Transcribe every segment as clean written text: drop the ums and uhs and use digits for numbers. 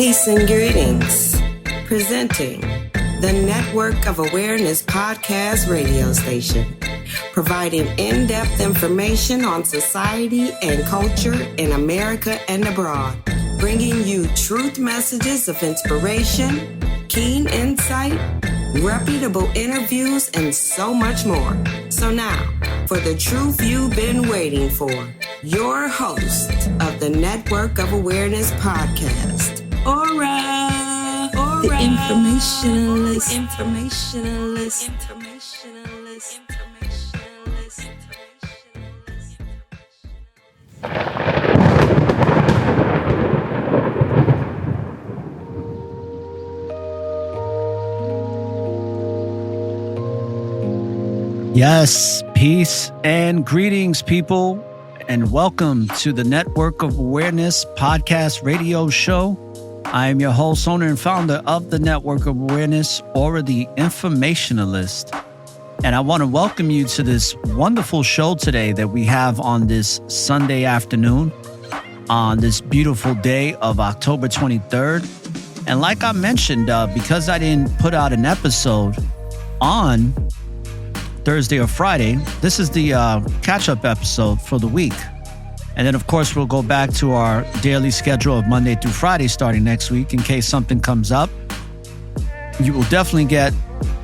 Peace and greetings. Presenting the Network of Awareness podcast radio station, providing in-depth information on society and culture in America and abroad, bringing you truth messages of inspiration, keen insight, reputable interviews, and so much more. So now, for the truth you've been waiting for, your host of the Network of Awareness podcast, Aura, the informationalist. Yes, peace and greetings, people, and welcome to the Network of Awareness podcast radio show. I am your host, owner, and founder of the Network of Awareness, Aura the Informationalist. And I want to welcome you to this wonderful show today that we have on this Sunday afternoon, on this beautiful day of October 23rd. And like I mentioned, because I didn't put out an episode on Thursday or Friday, this is the catch-up episode for the week. And then, of course, we'll go back to our daily schedule of Monday through Friday starting next week in case something comes up. You will definitely get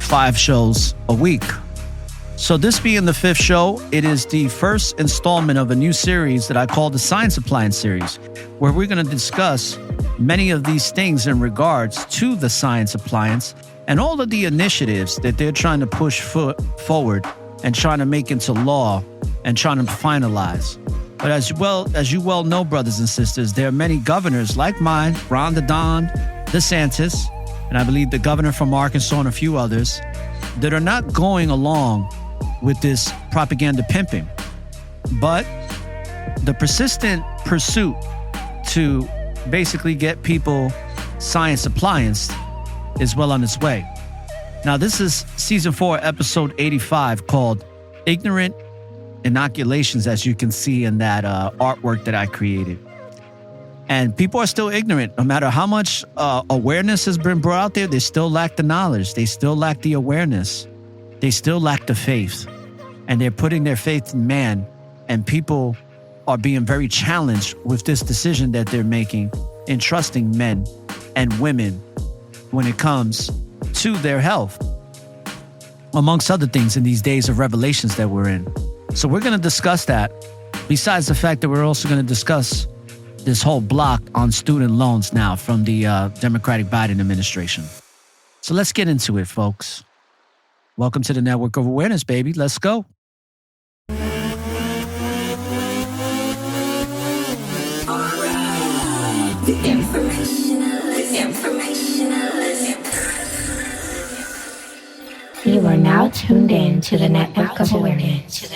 5 shows a week. So this being the 5th show, it is the first installment of a new series that I call the Science Appliance series, where we're going to discuss many of these things in regards to the Science Appliance and all of the initiatives that they're trying to push forward and trying to make into law and trying to finalize. But as you well know, brothers and sisters, there are many governors like mine, Ron DeSantis, and I believe the governor from Arkansas and a few others, that are not going along with this propaganda pimping. But the persistent pursuit to basically get people science applianced is well on its way. Now, this is season 4, episode 85, called Ignorant Inoculations, as you can see in that artwork that I created. And people are still ignorant. No matter how much awareness has been brought out there, they still lack the knowledge. They still lack the awareness. They still lack the faith. And they're putting their faith in man. And people are being very challenged with this decision that they're making in trusting men and women when it comes to their health, amongst other things in these days of revelations that we're in. So we're going to discuss that, besides the fact that we're also going to discuss this whole block on student loans now from the Democratic Biden administration. So let's get into it, folks. Welcome to the Network of Awareness, baby. Let's go. The informationalist. You are now tuned in to the Network of Awareness.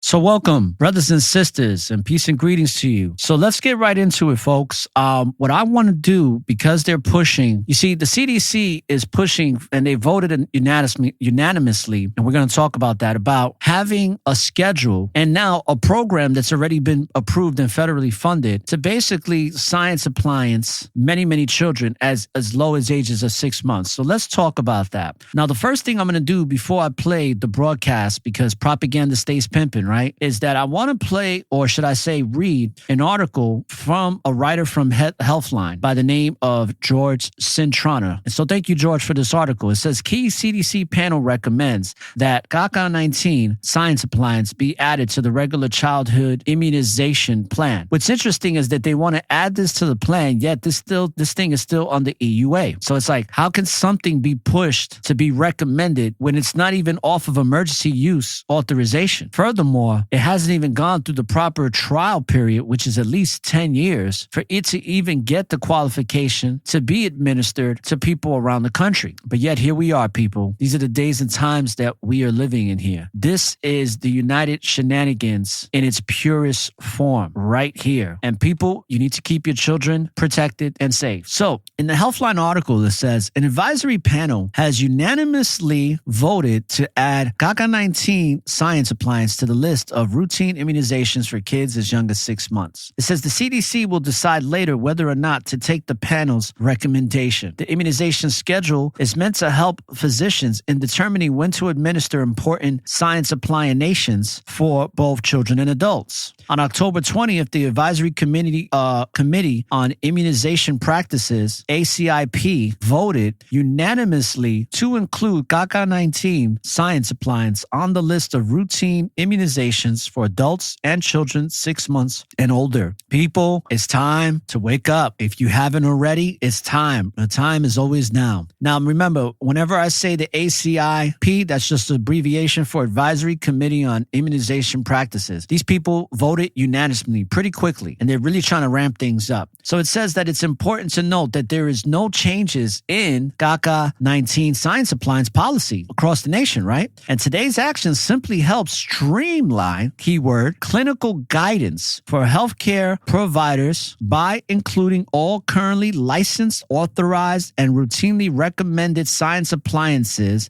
So welcome, brothers and sisters, and peace and greetings to you. So let's get right into it, folks. What I want to do, because they're pushing, you see, the CDC is pushing, and they voted unanimously, and we're going to talk about that, about having a schedule and now a program that's already been approved and federally funded to basically science appliance many children as low as ages of 6 months. So let's talk about that. Now, the first thing I'm going to do before I play the broadcast, because propaganda stays pimping, right, is that I want to play, or should I say read, an article from a writer from Healthline by the name of George Cintrana. And so thank you, George, for this article. It says, key CDC panel recommends that CACA-19 science appliance be added to the regular childhood immunization plan. What's interesting is that they want to add this to the plan, yet this thing is still on the EUA. So it's like, how can something be pushed to be recommended when it's not even off of emergency use authorization? Furthermore, Furthermore, it hasn't even gone through the proper trial period, which is at least 10 years, for it to even get the qualification to be administered to people around the country. But yet here we are, people. These are the days and times that we are living in here. This is the United Shenanigans in its purest form right here. And people, you need to keep your children protected and safe. So in the Healthline article, it says an advisory panel has unanimously voted to add GACA-19 Science Appliance to the list of routine immunizations for kids as young as 6 months. It says the CDC will decide later whether or not to take the panel's recommendation. The immunization schedule is meant to help physicians in determining when to administer important science appliances for both children and adults. On October 20th, the Advisory Committee on Immunization Practices, ACIP, voted unanimously to include GACA-19 Science Appliance on the list of routine immunizations for adults and children 6 months and older. People, it's time to wake up. If you haven't already, it's time. The time is always now. Now, remember, whenever I say the ACIP, that's just an abbreviation for Advisory Committee on Immunization Practices. These people voted unanimously pretty quickly, and they're really trying to ramp things up. So it says that it's important to note that there is no changes in GACA-19 Science Appliance policy across the nation, right? And today's action simply helps streamline, keyword, clinical guidance for healthcare providers by including all currently licensed, authorized, and routinely recommended science appliances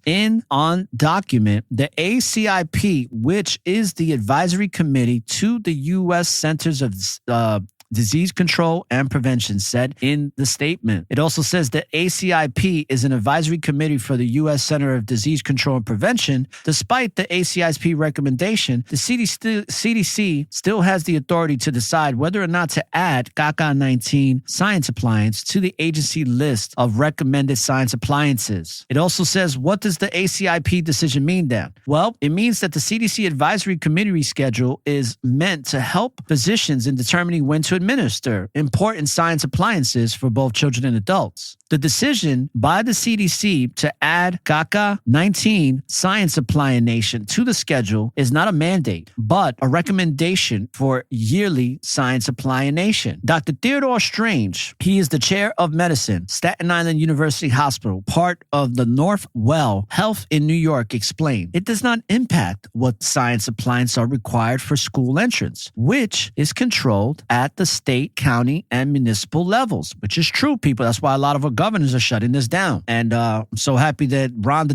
on document. The ACIP, which is the advisory committee to the U.S. Centers of Disease Control and Prevention, said in the statement. It also says that ACIP is an advisory committee for the U.S. Center of Disease Control and Prevention. Despite the ACIP recommendation, the CDC still has the authority to decide whether or not to add GACA-19 Science Appliance to the agency list of recommended science appliances. It also says, what does the ACIP decision mean then? Well, it means that the CDC advisory committee schedule is meant to help physicians in determining when to administer important science appliances for both children and adults. The decision by the CDC to add GACA-19 Science Appliance to the schedule is not a mandate, but a recommendation for yearly science appliance. Dr. Theodore Strange, he is the chair of medicine, Staten Island University Hospital, part of the Northwell Health in New York, explained, it does not impact what science appliances are required for school entrance, which is controlled at the state, county, and municipal levels, which is true, people. That's why a lot of our governors are shutting this down. And I'm so happy that Don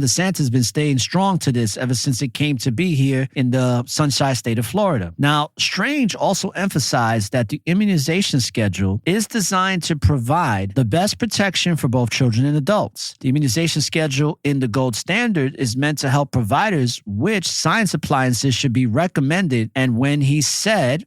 DeSantis has been staying strong to this ever since it came to be here in the Sunshine State of Florida. Now, Strange also emphasized that the immunization schedule is designed to provide the best protection for both children and adults. The immunization schedule in the gold standard is meant to help providers which science appliances should be recommended and when he said,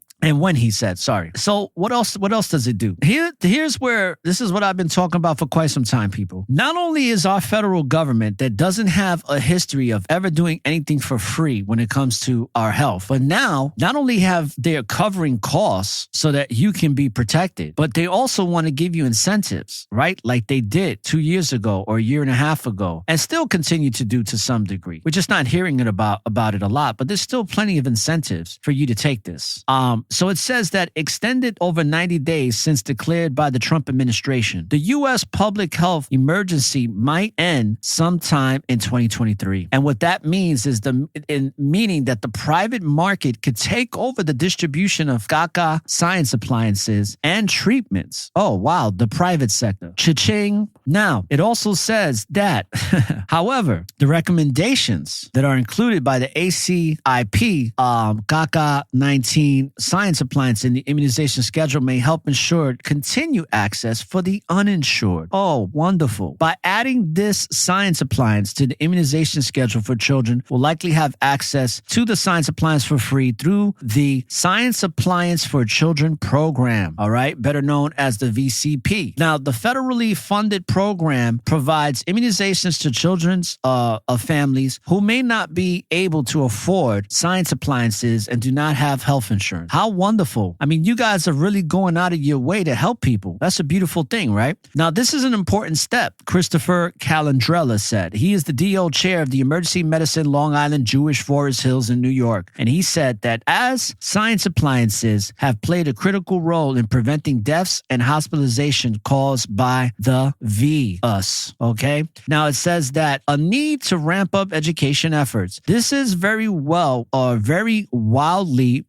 sorry. So what else does it do? Here's where, this is what I've been talking about for quite some time, people. Not only is our federal government that doesn't have a history of ever doing anything for free when it comes to our health, but now not only have they covering costs so that you can be protected, but they also want to give you incentives, right? Like they did 2 years ago or a year and a half ago, and still continue to do to some degree. We're just not hearing it about it a lot, but there's still plenty of incentives for you to take this. So it says that extended over 90 days since declared by the Trump administration, the U.S. public health emergency might end sometime in 2023. And what that means is meaning that the private market could take over the distribution of GACA science appliances and treatments. Oh, wow, the private sector. Cha-ching. Now, it also says that, however, the recommendations that are included by the ACIP, GACA-19 science appliance in the immunization schedule may help ensure continued access for the uninsured. Oh, wonderful. By adding this science appliance to the immunization schedule for children, will likely have access to the science appliance for free through the Science Appliance for Children program, all right, better known as the VCP. Now, the federally funded program provides immunizations to children's of families who may not be able to afford science appliances and do not have health insurance. How wonderful. I mean, you guys are really going out of your way to help people. That's a beautiful thing, right? Now, this is an important step, Christopher Calandrella said. He is the DO chair of the Emergency Medicine Long Island Jewish Forest Hills in New York. And he said that as Science Appliances have played a critical role in preventing deaths and hospitalization caused by the virus, okay? Now, it says that a need to ramp up education efforts. This is very wildly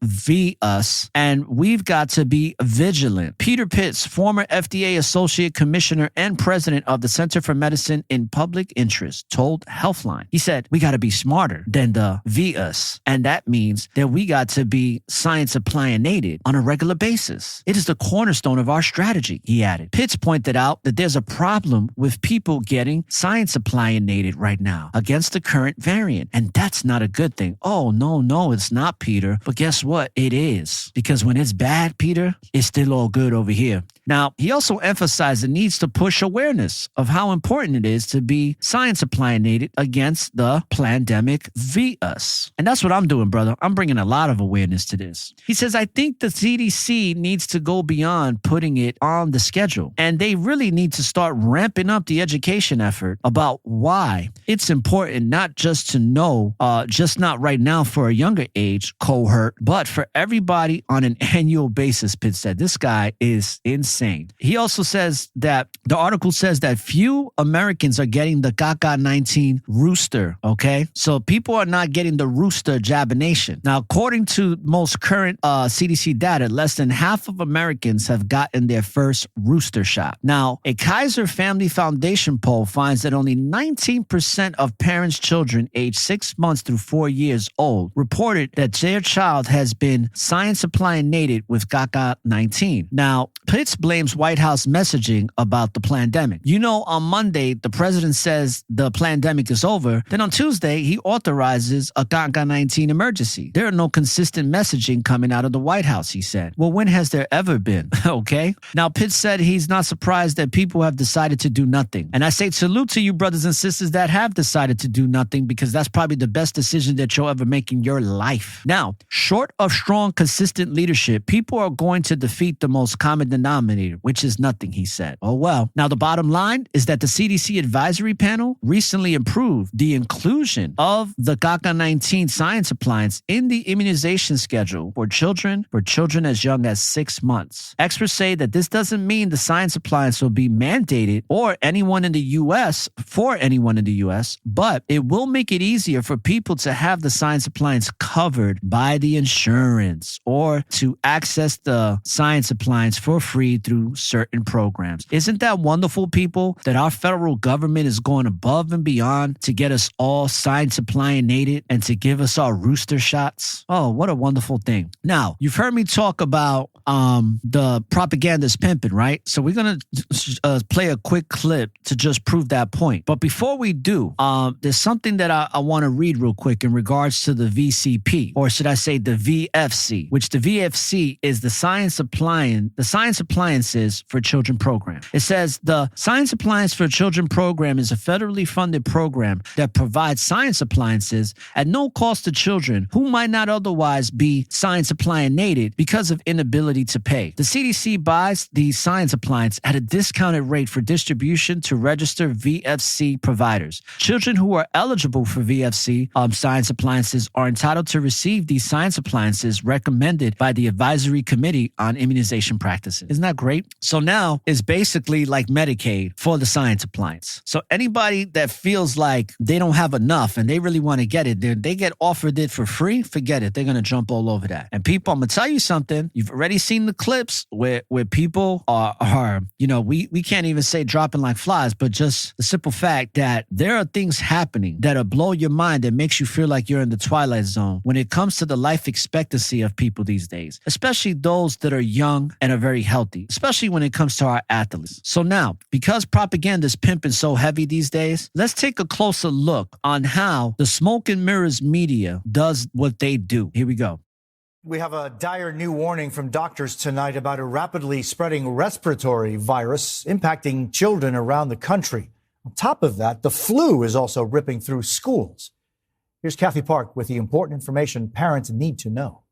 virus, and we've got to be vigilant. Peter Pitts, former FDA Associate Commissioner and President of the Center for Medicine in Public Interest, told Healthline. He said, we got to be smarter than the virus, and that means that we got to be science applianated on a regular basis. It is the cornerstone of our strategy, he added. Pitts pointed out that there's a problem with people getting science applianated right now against the current variant, and that's not a good thing. Oh, no, it's not, Peter. But guess what? It is. Because when it's bad, Peter, it's still all good over here. Now, he also emphasized the needs to push awareness of how important it is to be science applianated against the pandemic virus. And that's what I'm doing, brother. I'm bringing a lot of awareness to this. He says, I think the CDC needs to go beyond putting it on the schedule. And they really need to start ramping up the education effort about why it's important not just to know, just not right now for a younger age cohort, but for everybody on an annual basis, Pitt said. This guy is insane. He also says that the article says that few Americans are getting the Gaga-19 rooster, okay? So people are not getting the rooster jabination. Now, according to most current CDC data, less than half of Americans have gotten their first rooster shot. Now, a Kaiser Family Foundation poll finds that only 19% of parents' children aged 6 months through 4 years old reported that their child has been science applianated with Gaga-19. Now, Pitts blames White House messaging about the pandemic. You know, on Monday, the president says the pandemic is over. Then on Tuesday, he authorizes a Gaga-19 emergency. There are no consistent messaging coming out of the White House, he said. Well, when has there ever been? Okay. Now, Pitts said he's not surprised that people have decided to do nothing. And I say salute to you, brothers and sisters, that have decided to do nothing, because that's probably the best decision that you'll ever make in your life. Now, short of strong, consistent leadership, people are going to defeat the most common denominator, which is nothing, he said. Oh, well. Now, the bottom line is that the CDC advisory panel recently approved the inclusion of the Gaga-19 science appliance in the immunization schedule for children as young as 6 months. Experts say that this doesn't mean the science appliance will be mandated for anyone in the U.S., but it will make it easier for people to have the science appliance covered by the insurance or to access the science appliance for free through certain programs. Isn't that wonderful, people, that our federal government is going above and beyond to get us all science applianated and to give us our rooster shots? Oh, what a wonderful thing. Now, you've heard me talk about the propagandist pimping, right? So we're going to play a quick clip to just prove that point. But before we do, there's something that I want to read real quick in regards to the VCP, or should I say the VFC, which the VFC is the Science Appliances for Children program. It says the Science Appliance for Children program is a federally funded program that provides science appliances at no cost to children who might not otherwise be science applianated because of inability to pay. The CDC buys the science appliance at a discounted rate for distribution to registered VFC providers. Children who are eligible for VFC science appliances are entitled to receive these science appliances recommended by the Advisory Committee on Immunization Practices. Isn't that great? So now it's basically like Medicaid for the science appliance. So anybody that feels like they don't have enough and they really want to get it, they get offered it for free, forget it. They're going to jump all over that. And people, I'm going to tell you something. You've already seen the clips where people are we can't even say dropping like flies, but just the simple fact that there are things happening that'll blow your mind, that makes you feel like you're in the twilight zone when it comes to the life expectancy of people these days, especially those that are young and are very healthy, especially when it comes to our athletes. So now, because propaganda is pimping so heavy these days, let's take a closer look on how the smoke and mirrors media does what they do. Here we go. We have a dire new warning from doctors tonight about a rapidly spreading respiratory virus impacting children around the country. On top of that, the flu is also ripping through schools. Here's Kathy Park with the important information parents need to know.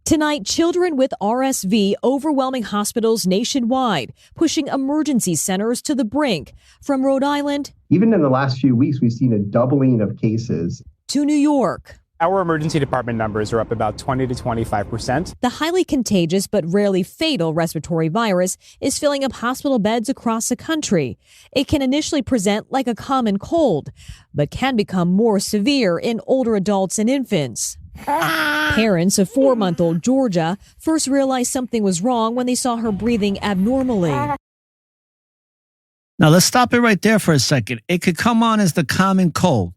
Tonight, children with RSV overwhelming hospitals nationwide, pushing emergency centers to the brink. From Rhode Island, even in the last few weeks, we've seen a doubling of cases. To New York. Our emergency department numbers are up about 20 to 25%. The highly contagious but rarely fatal respiratory virus is filling up hospital beds across the country. It can initially present like a common cold, but can become more severe in older adults and infants. Parents of 4-month-old Georgia first realized something was wrong when they saw her breathing abnormally. Now, let's stop it right there for a second. It could come on as the common cold.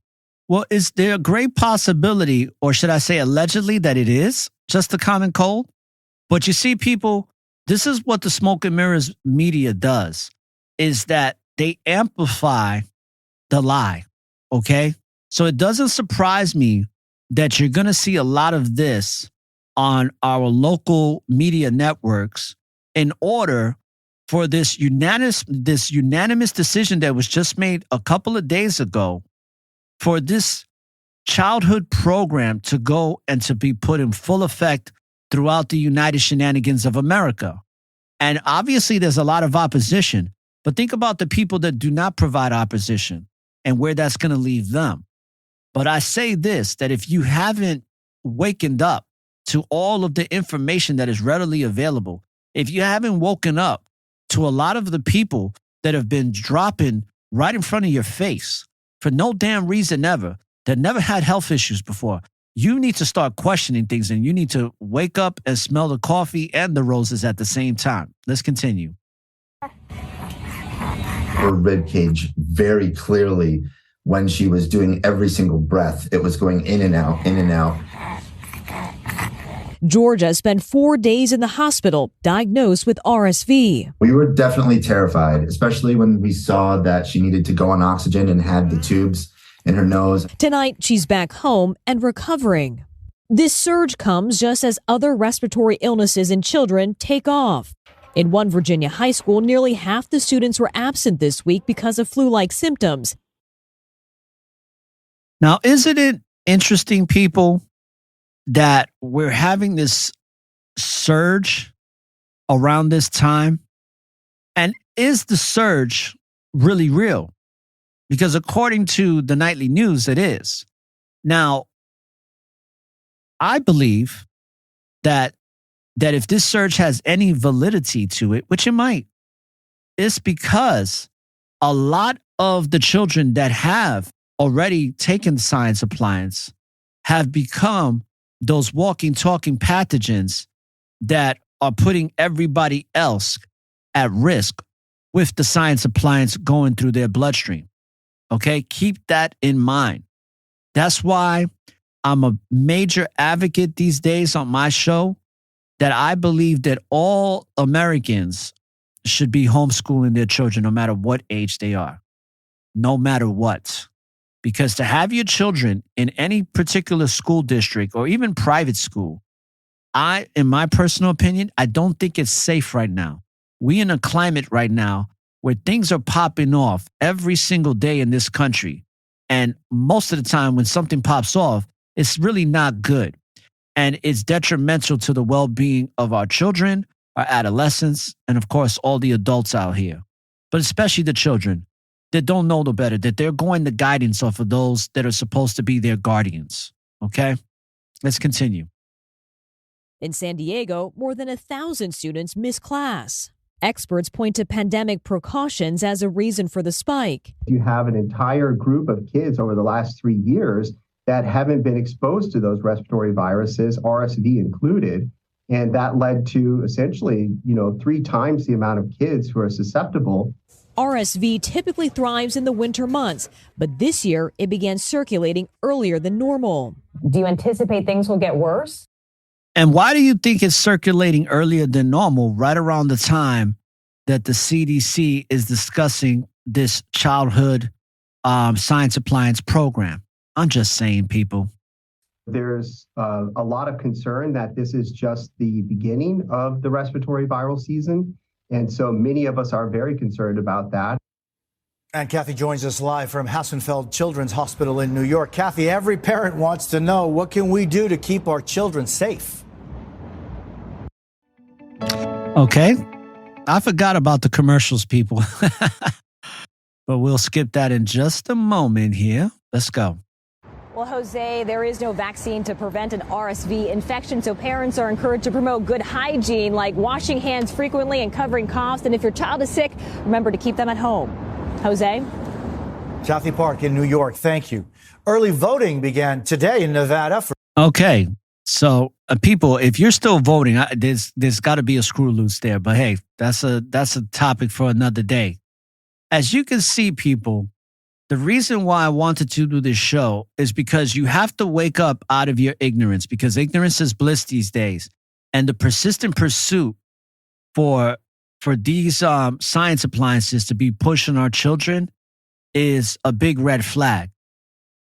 Well, is there a great possibility, or should I say allegedly, that it is just the common cold? But you see, people, this is what the smoke and mirrors media does, is that they amplify the lie, okay? So it doesn't surprise me that you're going to see a lot of this on our local media networks in order for this unanimous decision that was just made a couple of days ago for this childhood program to go and to be put in full effect throughout the United Shenanigans of America. And obviously there's a lot of opposition, but think about the people that do not provide opposition and where that's going to leave them. But I say this, that if you haven't wakened up to all of the information that is readily available, if you haven't woken up to a lot of the people that have been dropping right in front of your face for no damn reason ever, that never had health issues before, you need to start questioning things, and you need to wake up and smell the coffee and the roses at the same time. Let's continue. Her rib cage very clearly, when she was doing every single breath, it was going in and out, in and out. Georgia spent 4 days in the hospital, diagnosed with RSV. We were definitely terrified, especially when we saw that she needed to go on oxygen and had the tubes in her nose. Tonight, she's back home and recovering. This surge comes just as other respiratory illnesses in children take off. In one Virginia high school, nearly half the students were absent this week because of flu-like symptoms. Now, isn't it interesting, people, that we're having this surge around this time? And is the surge really real? Because according to the nightly news, it is. Now, I believe that if this surge has any validity to it, which it might, it's because a lot of the children that have already taken Science Appliance have become those walking, talking pathogens that are putting everybody else at risk with the Science Appliance going through their bloodstream. Okay, keep that in mind. That's why I'm a major advocate these days on my show that I believe that all Americans should be homeschooling their children no matter what age they are, no matter what. Because to have your children in any particular school district or even private school, in my personal opinion, I don't think it's safe right now. We in a climate right now where things are popping off every single day in this country. And most of the time when something pops off, it's really not good. And it's detrimental to the well-being of our children, our adolescents, and of course, all the adults out here. But especially the children that don't know no better, that they're going the guidance off of those that are supposed to be their guardians. Okay? Let's continue. In San Diego, more than 1,000 students miss class. Experts point to pandemic precautions as a reason for the spike. You have an entire group of kids over the last 3 years that haven't been exposed to those respiratory viruses, RSV included. And that led to essentially, 3 times the amount of kids who are susceptible. RSV typically thrives in the winter months, but this year it began circulating earlier than normal. Do you anticipate things will get worse? And why do you think it's circulating earlier than normal, right around the time that the CDC is discussing this childhood Science Appliance program? I'm just saying, people. There's a lot of concern that this is just the beginning of the respiratory viral season. And so many of us are very concerned about that. And Kathy joins us live from Hassenfeld Children's Hospital in New York. Kathy, every parent wants to know, what can we do to keep our children safe? Okay. I forgot about the commercials, people. But we'll skip that in just a moment here. Let's go. Well, Jose, there is no vaccine to prevent an RSV infection, so parents are encouraged to promote good hygiene, like washing hands frequently and covering coughs. And if your child is sick, remember to keep them at home. Jose? Kathy Park in New York, thank you. Early voting began today in Nevada. Okay, so people, if you're still voting, there's got to be a screw loose there. But hey, that's a topic for another day. As you can see, people, the reason why I wanted to do this show is because you have to wake up out of your ignorance, because ignorance is bliss these days. And the persistent pursuit for these science appliances to be pushed on our children is a big red flag.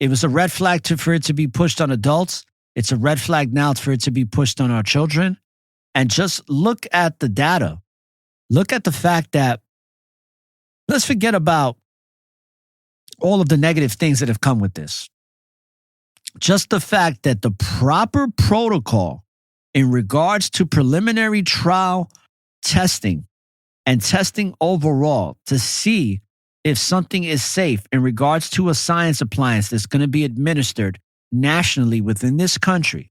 It was a red flag for it to be pushed on adults. It's a red flag now for it to be pushed on our children. And just look at the data. Look at the fact that, let's forget about all of the negative things that have come with this. Just the fact that the proper protocol in regards to preliminary trial testing and testing overall to see if something is safe in regards to a science appliance that's going to be administered nationally within this country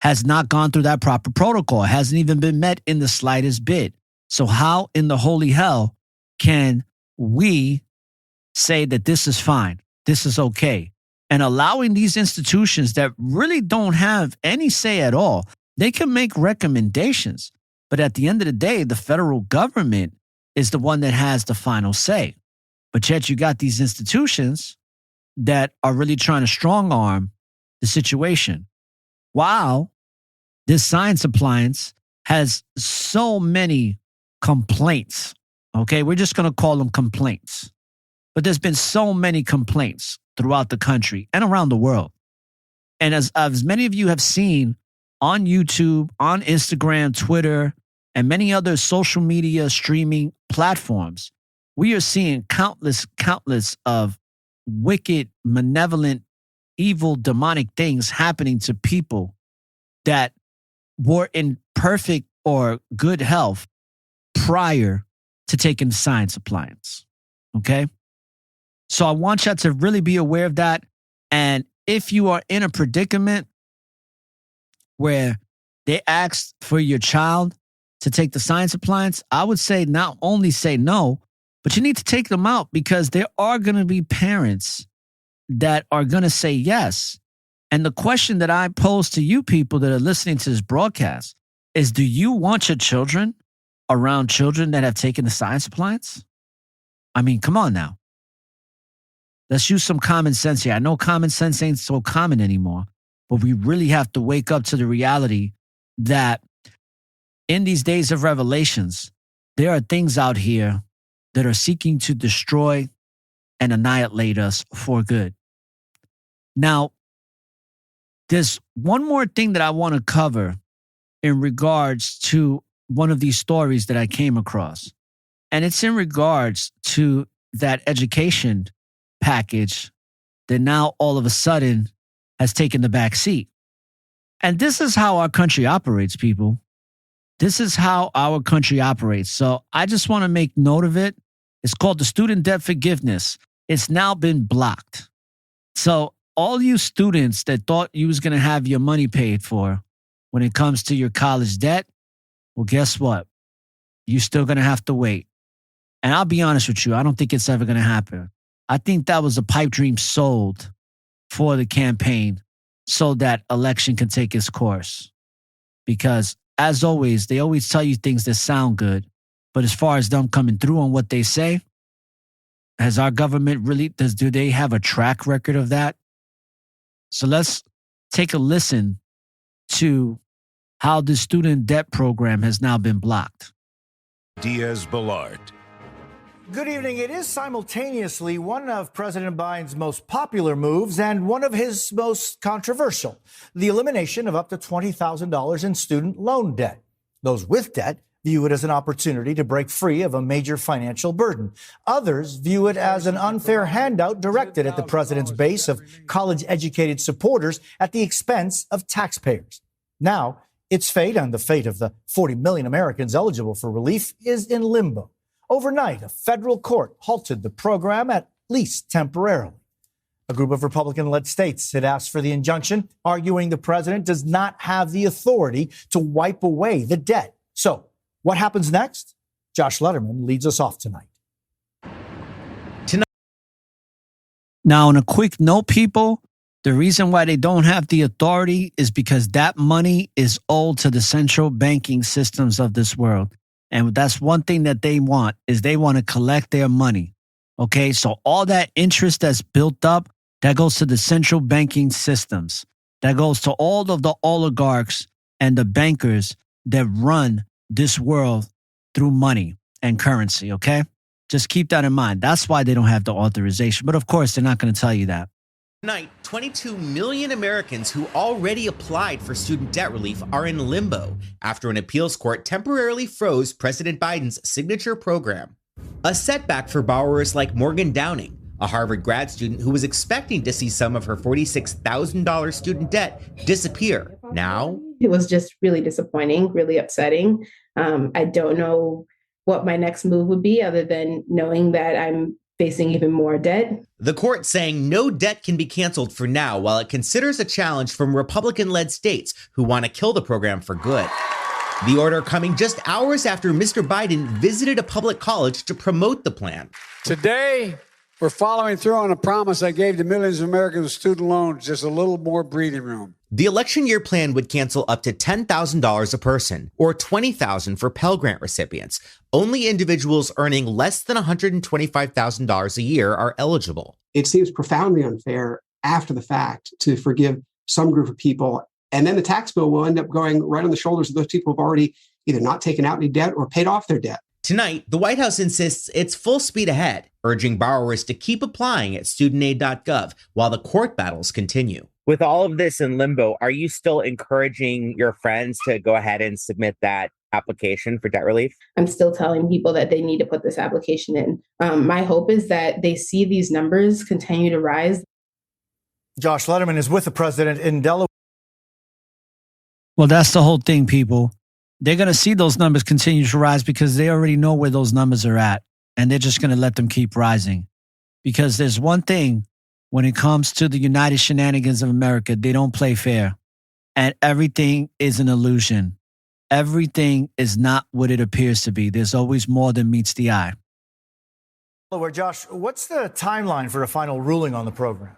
has not gone through that proper protocol. It hasn't even been met in the slightest bit. So how in the holy hell can we say that this is fine, this is okay, and allowing these institutions that really don't have any say at all, they can make recommendations, but at the end of the day, the federal government is the one that has the final say. But yet you got these institutions that are really trying to strong arm the situation. While this science appliance has so many complaints, okay, we're just going to call them complaints. But there's been so many complaints throughout the country and around the world. And as many of you have seen on YouTube, on Instagram, Twitter, and many other social media streaming platforms, we are seeing countless of wicked, malevolent, evil, demonic things happening to people that were in perfect or good health prior to taking the science appliance. Okay? So I want you to really be aware of that. And if you are in a predicament where they asked for your child to take the science appliance, I would say not only say no, but you need to take them out, because there are going to be parents that are going to say yes. And the question that I pose to you people that are listening to this broadcast is, do you want your children around children that have taken the science appliance? I mean, come on now. Let's use some common sense here. I know common sense ain't so common anymore, but we really have to wake up to the reality that in these days of revelations, there are things out here that are seeking to destroy and annihilate us for good. Now, there's one more thing that I want to cover in regards to one of these stories that I came across. And it's in regards to that education package that now all of a sudden has taken the back seat. And this is how our country operates, people. This is how our country operates. So I just want to make note of it. It's called the student debt forgiveness. It's now been blocked. So all you students that thought you was going to have your money paid for when it comes to your college debt, well, guess what? You're still going to have to wait. And I'll be honest with you, I don't think it's ever going to happen. I think that was a pipe dream sold for the campaign so that election can take its course. Because as always, they always tell you things that sound good. But as far as them coming through on what they say, has our government really, do they have a track record of that? So let's take a listen to how the student debt program has now been blocked. Diaz-Balart. Good evening. It is simultaneously one of President Biden's most popular moves and one of his most controversial, the elimination of up to $20,000 in student loan debt. Those with debt view it as an opportunity to break free of a major financial burden. Others view it as an unfair handout directed at the president's base of college-educated supporters at the expense of taxpayers. Now, Its fate and the fate of the 40 million Americans eligible for relief is in limbo. Overnight, a federal court halted the program, at least temporarily. A group of Republican-led states had asked for the injunction, arguing the president does not have the authority to wipe away the debt. So, what happens next? Josh Letterman leads us off tonight. Now, on a quick note, people, the reason why they don't have the authority is because that money is owed to the central banking systems of this world. And that's one thing that they want, is they want to collect their money. Okay, so all that interest that's built up, that goes to the central banking systems. That goes to all of the oligarchs and the bankers that run this world through money and currency, okay? Just keep that in mind. That's why they don't have the authorization. But of course, they're not going to tell you that. Tonight, 22 million Americans who already applied for student debt relief are in limbo after an appeals court temporarily froze President Biden's signature program. A setback for borrowers like Morgan Downing, a Harvard grad student who was expecting to see some of her $46,000 student debt disappear. Now, it was just really disappointing, really upsetting. I don't know what my next move would be other than knowing that I'm facing even more debt. The court saying no debt can be canceled for now, while it considers a challenge from Republican-led states who want to kill the program for good. The order coming just hours after Mr. Biden visited a public college to promote the plan. Today, we're following through on a promise I gave to millions of Americans with student loans, just a little more breathing room. The election year plan would cancel up to $10,000 a person, or $20,000 for Pell Grant recipients. Only individuals earning less than $125,000 a year are eligible. It seems profoundly unfair after the fact to forgive some group of people, and then the tax bill will end up going right on the shoulders of those people who've already either not taken out any debt or paid off their debt. Tonight, the White House insists it's full speed ahead, urging borrowers to keep applying at studentaid.gov while the court battles continue. With all of this in limbo, are you still encouraging your friends to go ahead and submit that application for debt relief? I'm still telling people that they need to put this application in. My hope is that they see these numbers continue to rise. Josh Letterman is with the president in Delaware. Well, that's the whole thing, people. They're going to see those numbers continue to rise because they already know where those numbers are at. And they're just going to let them keep rising. Because there's one thing, when it comes to the United Shenanigans of America, they don't play fair. And everything is an illusion. Everything is not what it appears to be. There's always more than meets the eye. Hello, Josh, what's the timeline for a final ruling on the program?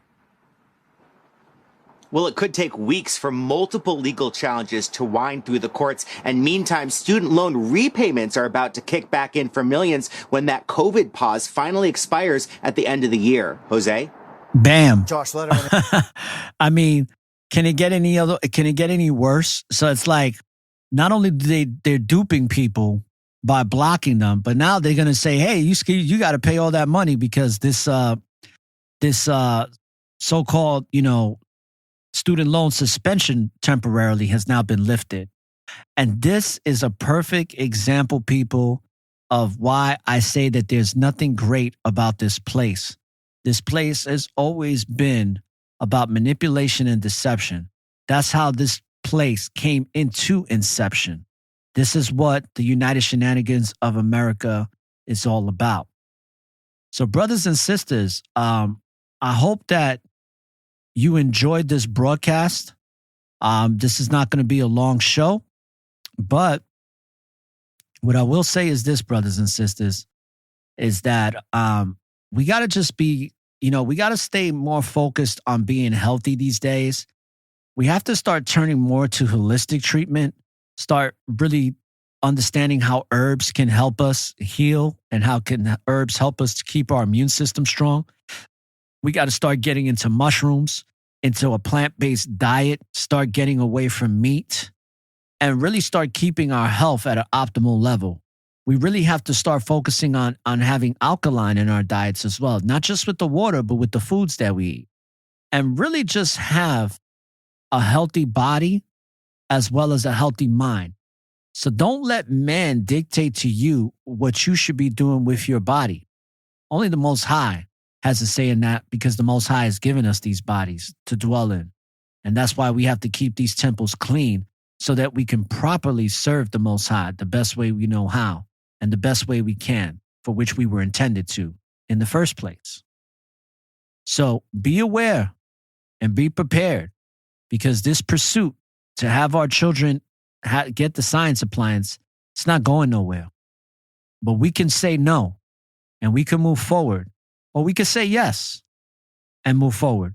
Well, it could take weeks for multiple legal challenges to wind through the courts. And meantime, student loan repayments are about to kick back in for millions when that COVID pause finally expires at the end of the year. Jose? Bam. Josh Letterman. I mean, can it get any worse? So it's like, not only do they're duping people by blocking them, but now they're going to say, hey, you got to pay all that money because this so-called, student loan suspension temporarily has now been lifted. And this is a perfect example, people, of why I say that there's nothing great about this place. This place has always been about manipulation and deception. That's how this place came into inception. This is what the United Shenanigans of America is all about. So, brothers and sisters, I hope that you enjoyed this broadcast. This is not going to be a long show, but what I will say is this, brothers and sisters, is that we got to just be, we got to stay more focused on being healthy these days. We have to start turning more to holistic treatment, start really understanding how herbs can help us heal and how can herbs help us to keep our immune system strong. We got to start getting into mushrooms, into a plant-based diet, start getting away from meat, and really start keeping our health at an optimal level. We really have to start focusing on having alkaline in our diets as well, not just with the water, but with the foods that we eat. And really just have a healthy body as well as a healthy mind. So don't let man dictate to you what you should be doing with your body. Only the Most High has a say in that because the Most High has given us these bodies to dwell in. And that's why we have to keep these temples clean so that we can properly serve the Most High the best way we know how and the best way we can, for which we were intended to in the first place. So be aware and be prepared, because this pursuit to have our children get the Science Appliance, it's not going nowhere. But we can say no and we can move forward, or we can say yes and move forward.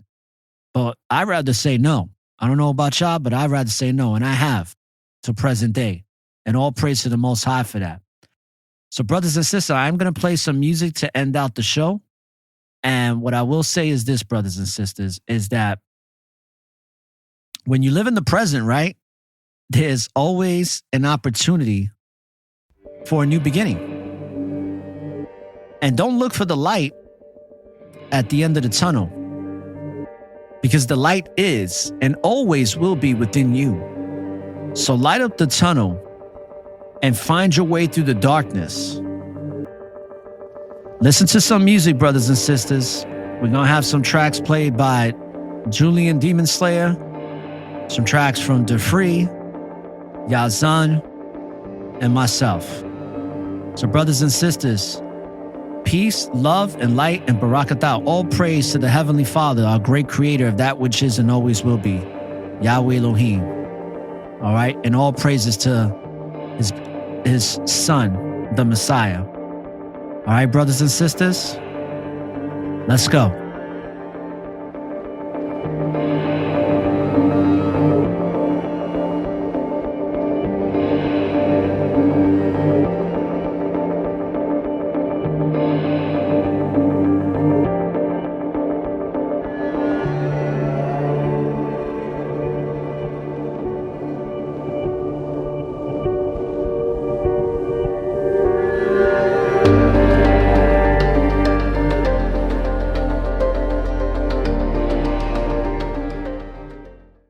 But I'd rather say no. I don't know about y'all, but I'd rather say no, and I have to present day. And all praise to the Most High for that. So brothers and sisters, I'm going to play some music to end out the show. And what I will say is this, brothers and sisters, is that when you live in the present, right, there's always an opportunity for a new beginning. And don't look for the light at the end of the tunnel, because the light is and always will be within you. So light up the tunnel and find your way through the darkness. Listen to some music, brothers and sisters. We're going to have some tracks played by Julian Demon Slayer, some tracks from DeFree, Yazan, and myself. So brothers and sisters, peace, love, and light, and barakatah. All praise to the Heavenly Father, our great creator of that which is and always will be, Yahweh Elohim. All right? And all praises to his son, the Messiah. All right, brothers and sisters, let's go.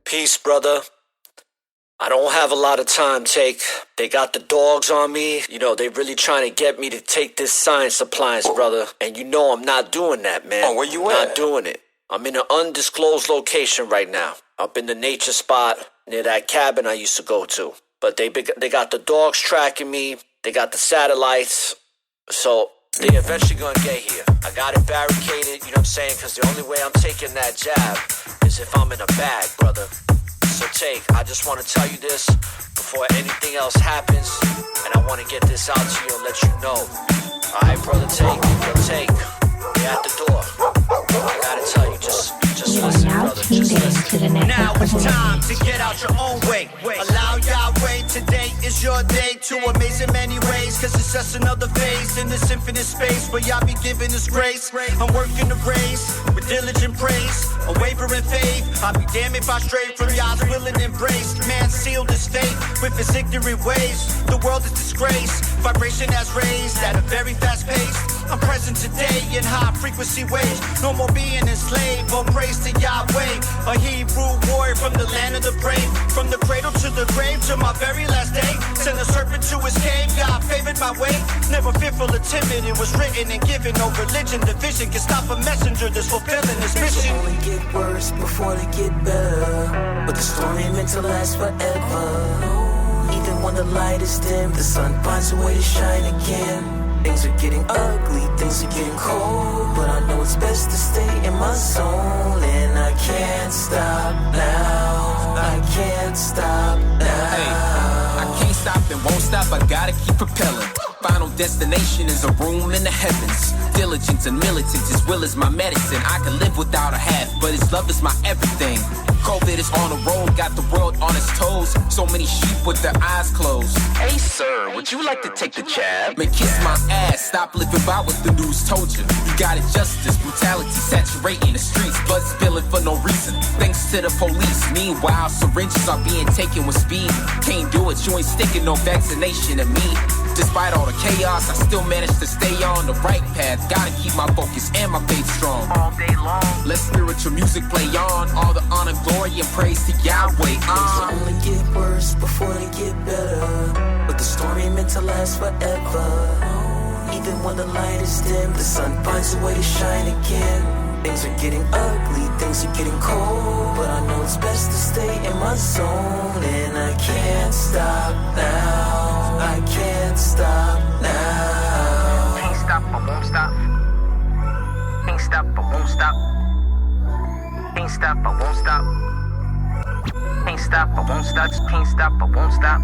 Peace, brother. I don't have a lot of time, They got the dogs on me. You know, they really trying to get me to take this Science Appliance, brother. And you know I'm not doing that, man. Oh, where you at? Not doing it. I'm in an undisclosed location right now. Up in the nature spot near that cabin I used to go to. But they got the dogs tracking me. They got the satellites. So they eventually gonna get here. I got it barricaded, you know what I'm saying? Because the only way I'm taking that jab is if I'm in a bag, brother. So I just want to tell you this before anything else happens, and I want to get this out to you and let you know. Alright, brother, take. You're at the door. I gotta tell you, just listen, brother. Just listen. Now it's time to get out your own way. Allow Yahweh, today is your day to amaze in many ways. Cause it's just another phase in this infinite space where Yah be giving us grace. I'm working the race with diligent praise, unwavering faith. I'll be damned if I stray from Yah's will and embrace. Man sealed his fate with his ignorant ways. The world is disgraced, vibration has raised at a very fast pace. I'm present today in high frequency waves. No more being enslaved, all praise to Yahweh. A Hebrew warrior from the land of the brave. From the cradle to the grave to my very last day. Send a serpent to his cave, God favored my way. Never fearful or timid, it was written and given. No religion, division can stop a messenger that's fulfilling his mission. They only get worse before they get better. But the storm ain't meant to last forever. Even when the light is dim, the sun finds a way to shine again. Things are getting ugly, things are getting cold, but I know it's best to stay in my zone. And I can't stop now. I can't stop now. Hey, I can't stop and won't stop, I gotta keep propelling. Final destination is a room in the heavens. Diligence and militant, his will is my medicine. I can live without a half, but his love is my everything. COVID is on the road, got the world on its toes. So many sheep with their eyes closed. Hey sir, would you like to take the jab? Man, kiss my ass, stop living by what the news told you. You got injustice, brutality saturating the streets. Blood spilling for no reason, thanks to the police. Meanwhile, syringes are being taken with speed. Can't do it, you ain't sticking no vaccination to me. Despite all the chaos, I still manage to stay on the right path. Gotta keep my focus and my faith strong. All day long. Let spiritual music play on. All the honor, glory, and praise to Yahweh. Things only get worse before they get better. But the storm ain't meant to last forever. Even when the light is dim, the sun finds a way to shine again. Things are getting ugly, things are getting cold, but I know it's best to stay in my zone. And I can't stop now, I can't stop now. Can't stop, I won't stop. Can't stop, I won't stop. Can't stop, I won't stop. Can't stop, I won't stop. Can't stop, I won't stop.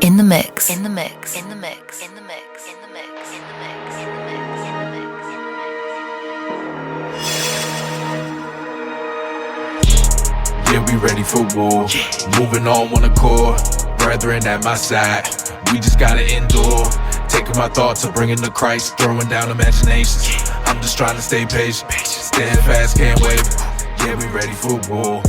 In the mix. In the mix. In the mix. In the mix. In the mix. In the mix. In the mix. In the mix. Yeah, we ready for war. Moving on one accord. Brethren at my side. We just gotta endure. Taking my thoughts and bringing to Christ. Throwing down imaginations. I'm just trying to stay patient. Stand fast, can't wait. Yeah, we ready for war.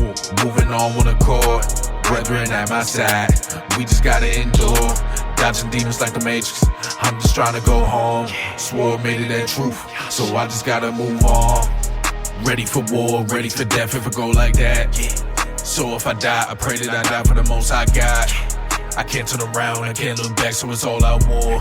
Moving on one accord. Brethren at my side. We just gotta endure. Dodging demons like the Matrix. I'm just trying to go home. Swore made it that truth. So I just gotta move on. Ready for war, ready for death if it go like that. So if I die, I pray that I die for the most I got. I can't turn around, I can't look back, so it's all out war.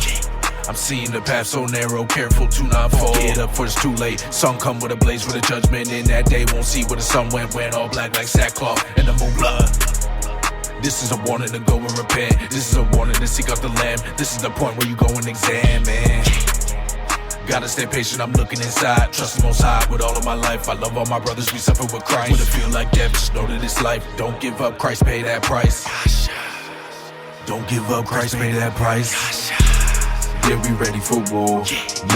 I'm seeing the path so narrow, careful to not fall. Get up for it's too late. Sun come with a blaze with a judgment. In that day won't see where the sun went all black like sackcloth and the moon blood. This is a warning to go and repent. This is a warning to seek out the Lamb. This is the point where you go and examine. Gotta stay patient, I'm looking inside. Trust the Most High with all of my life. I love all my brothers, we suffer with Christ. When it feel like death, just know that it's life. Don't give up, Christ paid that price. Don't give up, Christ paid that price. Yeah, we ready for war.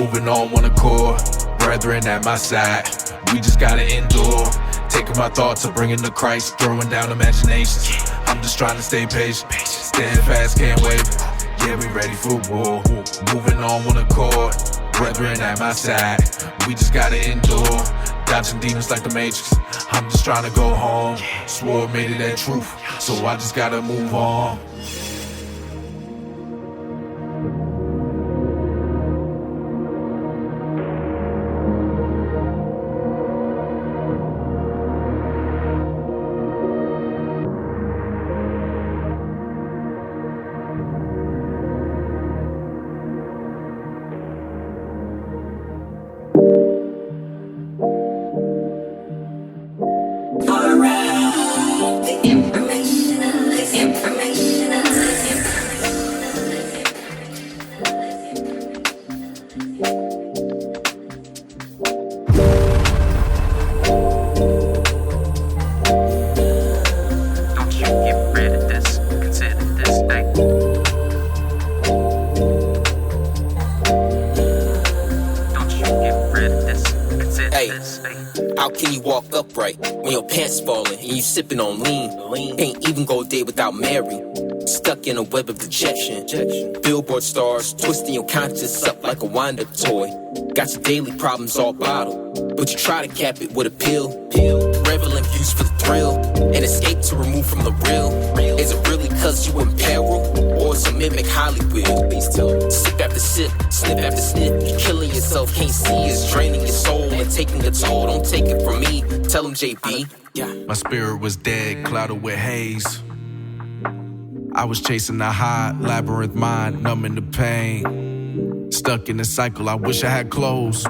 Moving on one accord. Brethren at my side. We just gotta endure. Taking my thoughts and bringing to Christ. Throwing down imaginations. I'm just trying to stay patient. Stand fast, can't wait. Yeah, we ready for war. Moving on one accord. Brethren at my side. We just gotta endure. Dodging demons like the Matrix. I'm just trying to go home. Swore made it that truth. So I just gotta move on. Sipping on lean, can't even go a day without Mary. Stuck in a web of rejection. Billboard stars twisting your conscience up like a wind-up toy. Got your daily problems all bottled, but you try to cap it with a pill. Reveling views for the thrill, and escape to remove from the real. Is it really cause you in peril, or is it mimic Hollywood? Please tell me. Sip after sip, snip after snip. You're killing yourself, can't see it's draining your soul and taking a toll. Don't take it from me, tell him JB. My spirit was dead, clouded with haze. I was chasing the high, labyrinth mind, numbing the pain. Stuck in a cycle, I wish I had closed.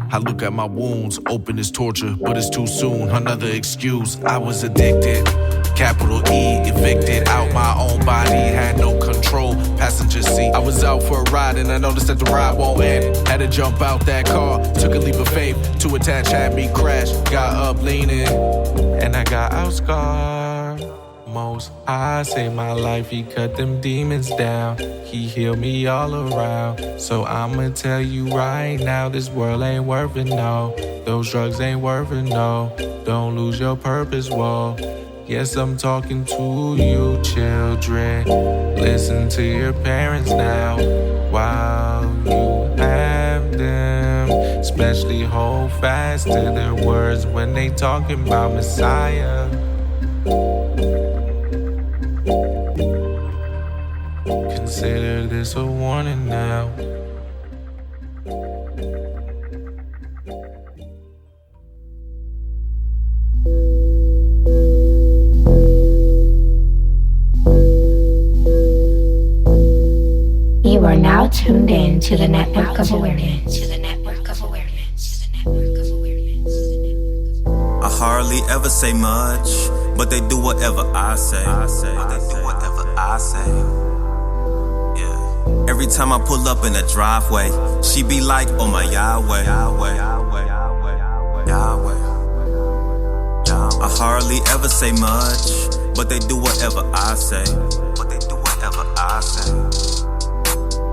I look at my wounds, open as torture, but it's too soon, another excuse. I was addicted, capital E, evicted out my own body, had no control, passenger seat. I was out for a ride and I noticed that the ride won't end. Had to jump out that car, took a leap of faith, to attach, had me crash, got up leaning, and I got out scarred. Most High saved my life, he cut them demons down. He healed me all around. So I'ma tell you right now, this world ain't worth it, no. Those drugs ain't worth it, no. Don't lose your purpose, whoa. Yes, I'm talking to you, children. Listen to your parents now while you have them. Especially hold fast to their words when they talking about Messiah. Consider this a warning now. are now tuned in to the Network of Awareness. I hardly ever say much, but they do whatever I say. Yeah. Every time I pull up in the driveway, she be like, oh my Yahweh. I hardly ever say much, but they do whatever I say.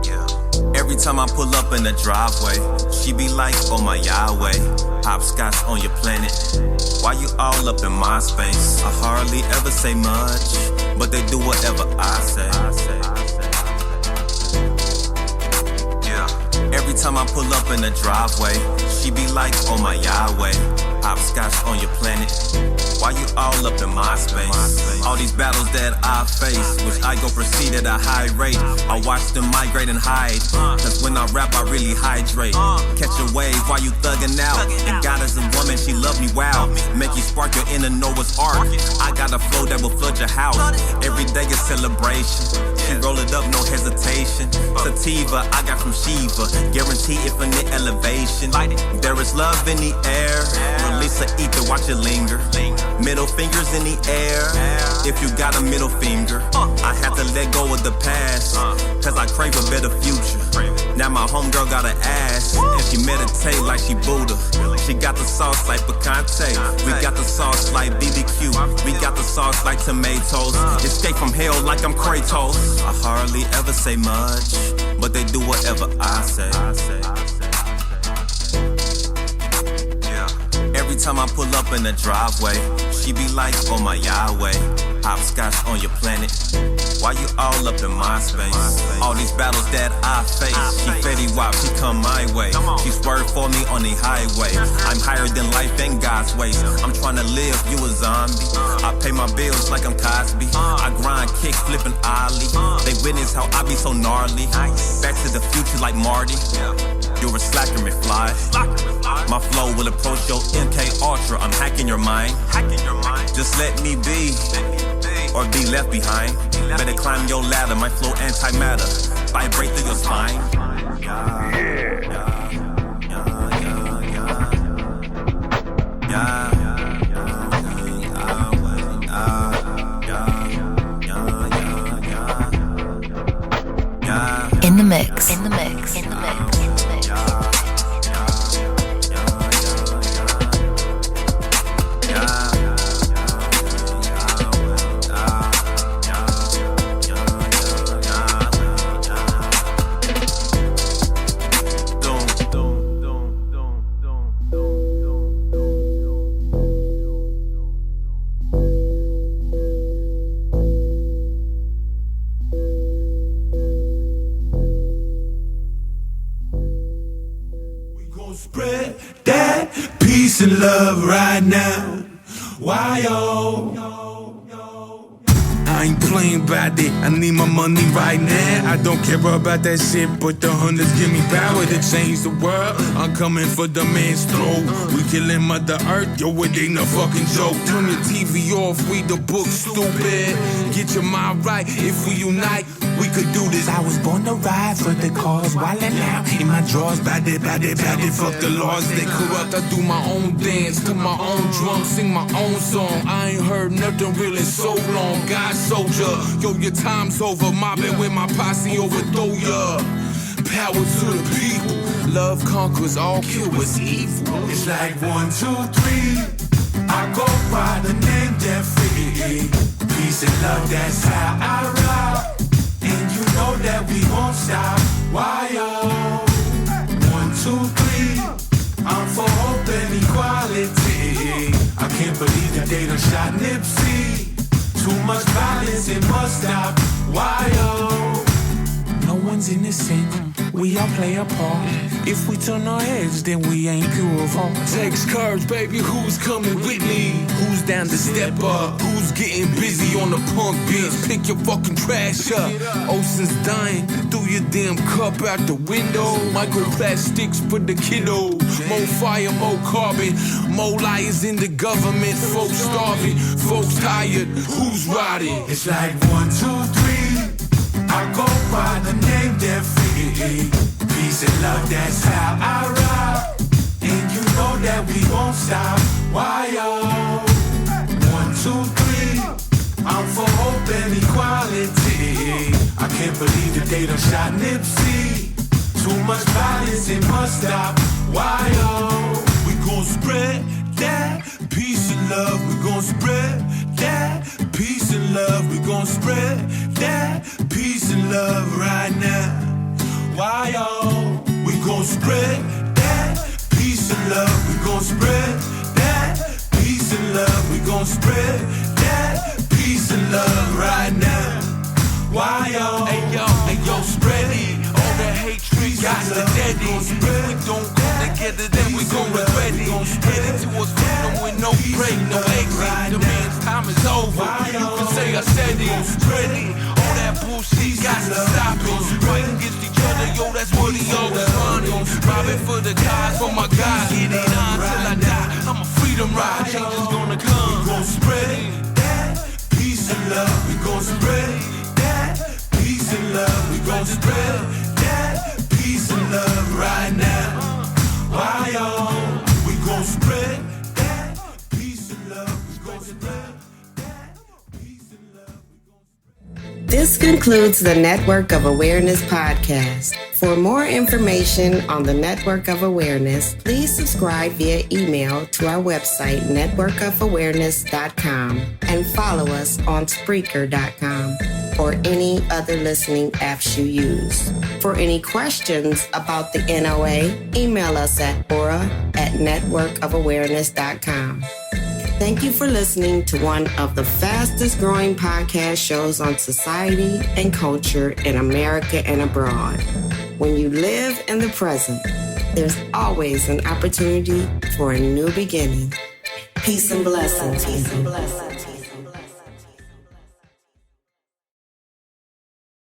Yeah. Every time I pull up in the driveway, she be like, oh my Yahweh, hopscotch on your planet. Why you all up in my space? I hardly ever say much, but they do whatever I say. Yeah. Every time I pull up in the driveway, she be like, oh my Yahweh, hopscotch on your planet. Why you all up in my space? All these battles that I face, which I go proceed at a high rate. I watch them migrate and hide, cause when I rap I really hydrate. Catch a wave while you thugging out. And God is a woman, she love me wow. Make you spark your inner Noah's Ark. I got a flow that will flood your house. Every day is celebration. She roll it up, no hesitation. Sativa, I got from Shiva. Guarantee infinite elevation. There is love in the air. Release the ether, watch it linger. Middle fingers in the air. If you got a middle finger, I have to let go of the past, cause I crave a better future. Now my homegirl got an ass, and she meditate like she Buddha. She got the sauce like picante. We got the sauce like BBQ. We got the sauce like tomatoes. Escape from hell like I'm Kratos. I hardly ever say much, but they do whatever I say. Every time I pull up in the driveway, she be like, oh my Yahweh, hopscotch on your planet. Why you all up in my space? All these battles that I face, she Fetty Wap, she come my way. She swerved for me on the highway. I'm higher than life and God's ways. I'm trying to live, you a zombie. I pay my bills like I'm Cosby. I grind, kick, flipping ollie. They witness how I be so gnarly. Back to the future like Marty. You're a slacker, McFly. My flow will approach your MK Ultra. I'm hacking your mind. Just let me be, or be left behind. Better climb your ladder. My flow antimatter. Vibrate through your spine. In the mix. In the mix. In the mix. Spread that peace and love right now. Why, yo? I ain't playing about it, I need my money right now. I don't care about that shit, but the hundreds give me power to change the world. I'm coming for the man's throat. We killing Mother Earth, yo, it ain't a fucking joke. Turn your TV off, read the book, stupid. Get your mind right, if we unite, we could do this. I was born to ride for the cause, wildin' out in my drawers, bad it, fuck the laws, they corrupt. I do my own dance, to my own drum, sing my own song. I ain't heard nothing real in so long. God soldier, yo, your time's over, mobbing with my posse overthrow ya. Power to the people, love conquers all, kill what's evil. It's like 1, 2, 3, I go by the name Death Free. Peace and love, that's how I ride. And you know that we won't stop. Why, yo? 1, 2, 3, I'm for hope and equality. I can't believe that they done shot Nipsey. Too much violence, it must stop. Why, yo? No one's innocent, we all play a part. If we turn our heads, then we ain't pure of heart. Takes courage, baby, who's coming with me? Who's down to step up? Who's getting busy on the punk beats? Pick your fucking trash up. Ocean's dying, threw your damn cup out the window. Microplastics for the kiddos. More fire, more carbon. More liars in the government. Folks starving, folks tired. Who's riding? It's like 1, 2, 3. I go by the name Death Free. Peace and love, that's how I ride. And you know that we won't stop. Why, yo? 1, 2, 3. I'm for hope and equality. I can't believe that they done shot Nipsey. Too much violence, it must stop. Why, yo? We gon' spread that peace and love. We gon' spread that peace and love. We gon' spread that peace and love right now. Why, yo? We gon' spread that peace and love. We gon' spread that peace and love. We gon' spread that peace and love right now. Why, yo? Hey, yo, spread it. All that hatred, got to dead it. If we don't come together, then we gon' regret it. Headed towards freedom with no break, no exit. The man's time is over. You can say I said it. Spread it. All that bullshit, got to stop it. Fighting against each other, yo, that's what he always wanted. Robbing for the guys, for my guys. Get it on till I die. I'm a freedom ride. Change is gonna come. We gon' spread it. That peace and love. We gon' spread it. Peace and love, we gon' spread that peace and love right now. Why, yo? We gon' spread that peace and love. We gon' spread that peace and love. This concludes the Network of Awareness podcast. For more information on the Network of Awareness, please subscribe via email to our website, networkofawareness.com, and follow us on Spreaker.com or any other listening apps you use. For any questions about the NOA, email us at aura@networkofawareness.com. Thank you for listening to one of the fastest growing podcast shows on society and culture in America and abroad. When you live in the present, there's always an opportunity for a new beginning. Peace and blessings. Peace and blessings.